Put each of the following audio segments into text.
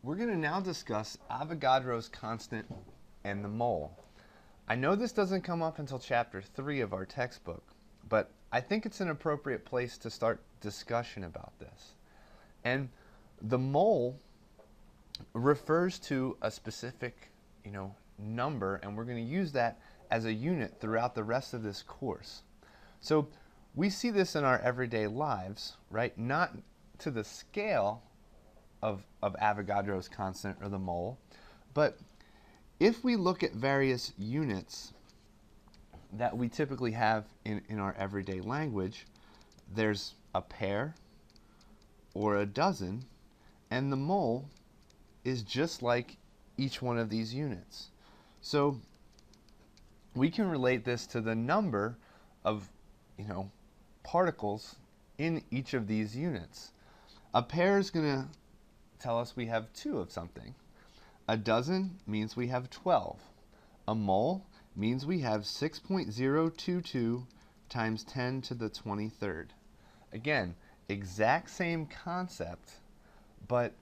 We're going to now discuss Avogadros constant and the mole. I know this doesn't come up until chapter 3 of our textbook, but I think it's an appropriate place to start discussion about this. And the mole refers to a specific, number, and we're going to use that as a unit throughout the rest of this course. So we see this in our everyday lives, right? Not to the scale of Avogadros constant or the mole, but if we look at various units that we typically have in our everyday language, there's a pair or a dozen, and the mole is just like each one of these units. So we can relate this to the number of particles in each of these units. A pair is going to tell us we have 2 of something. A dozen means we have 12. A mole means we have 6.022 times 10 to the 23rd. Again, exact same concept, but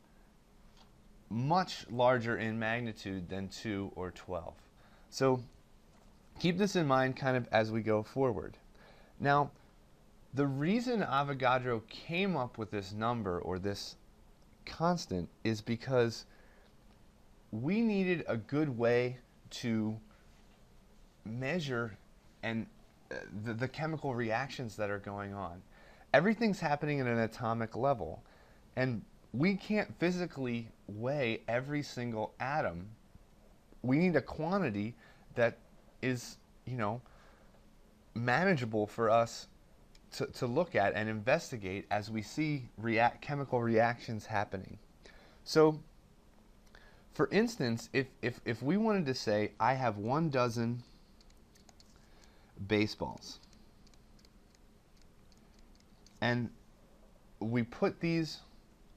much larger in magnitude than 2 or 12. So keep this in mind kind of as we go forward. Now, the reason Avogadro came up with this number or this constant is because we needed a good way to measure and the chemical reactions that are going on. Everything's happening at an atomic level, and we can't physically weigh every single atom. We need a quantity that is, manageable for us to look at and investigate as we see chemical reactions happening. So, for instance, if we wanted to say, I have 1 dozen baseballs, and we put these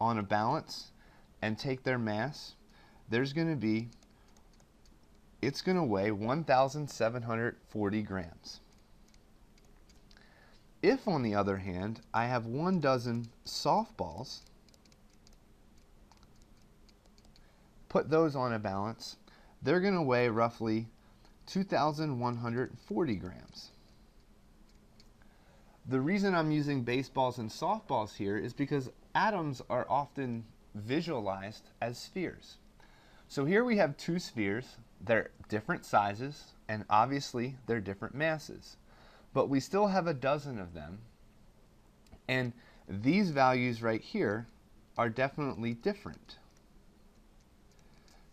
on a balance and take their mass, it's going to weigh 1,740 grams. If, on the other hand, I have 1 dozen softballs, put those on a balance, they're going to weigh roughly 2,140 grams. The reason I'm using baseballs and softballs here is because atoms are often visualized as spheres. So here we have 2 spheres. They're different sizes, and obviously they're different masses. But we still have a dozen of them, and these values right here are definitely different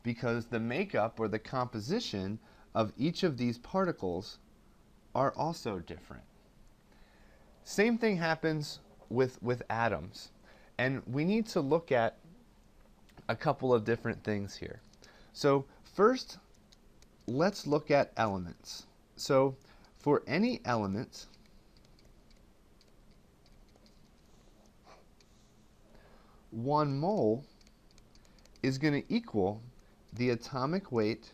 because the makeup or the composition of each of these particles are also different. Same thing happens with atoms, and we need to look at a couple of different things here. So first, let's look at elements. So for any element, one mole is going to equal the atomic weight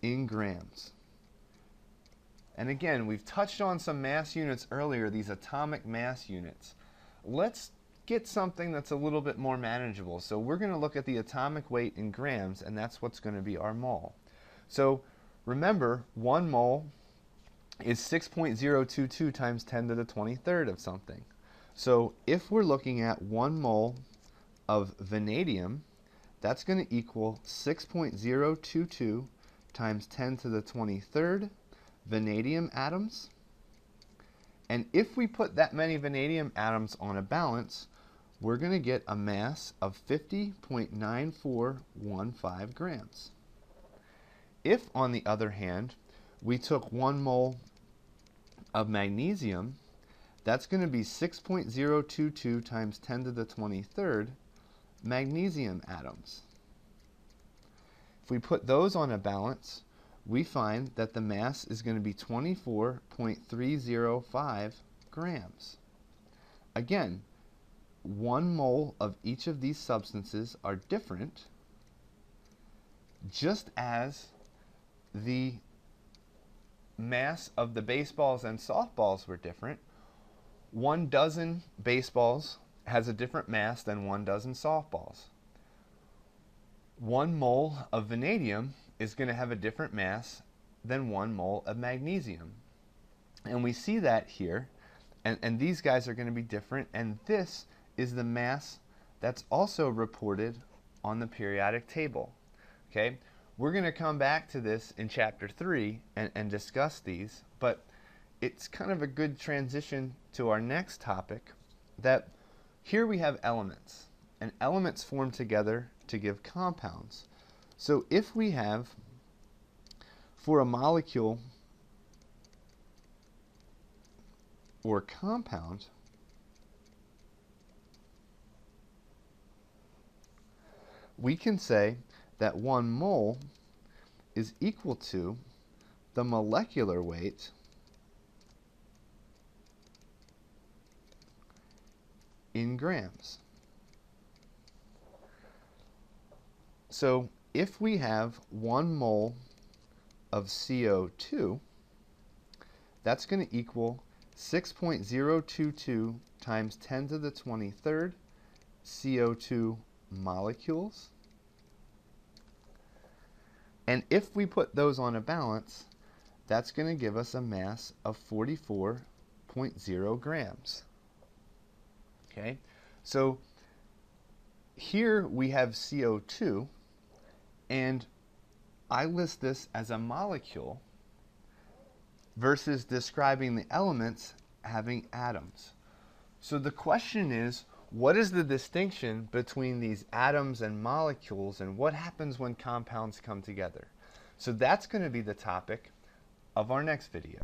in grams. And again, we've touched on some mass units earlier, these atomic mass units. Let's get something that's a little bit more manageable. So we're going to look at the atomic weight in grams, and that's what's going to be our mole. So remember, 1 mole is 6.022 times 10 to the 23rd of something. So if we're looking at 1 mole of vanadium, that's going to equal 6.022 times 10 to the 23rd vanadium atoms. And if we put that many vanadium atoms on a balance, we're going to get a mass of 50.9415 grams. If, on the other hand, we took 1 mole of magnesium, that's going to be 6.022 times 10 to the 23rd magnesium atoms. If we put those on a balance, we find that the mass is going to be 24.305 grams. Again, 1 mole of each of these substances are different, just as the mass of the baseballs and softballs were different. 1 dozen baseballs has a different mass than 1 dozen softballs. 1 mole of vanadium is going to have a different mass than 1 mole of magnesium. And we see that here, and these guys are going to be different, and this is the mass that's also reported on the periodic table. Okay, we're going to come back to this in chapter 3 and discuss these, but it's kind of a good transition to our next topic, that here we have elements, and elements form together to give compounds. So if we have, for a molecule or compound, we can say that 1 mole is equal to the molecular weight in grams. So if we have 1 mole of CO2, that's going to equal 6.022 times 10 to the 23rd CO2 molecules. And if we put those on a balance, that's going to give us a mass of 44.0 grams. Okay, so here we have CO2, and I list this as a molecule versus describing the elements having atoms. So the question is, what is the distinction between these atoms and molecules, and what happens when compounds come together? So that's going to be the topic of our next video.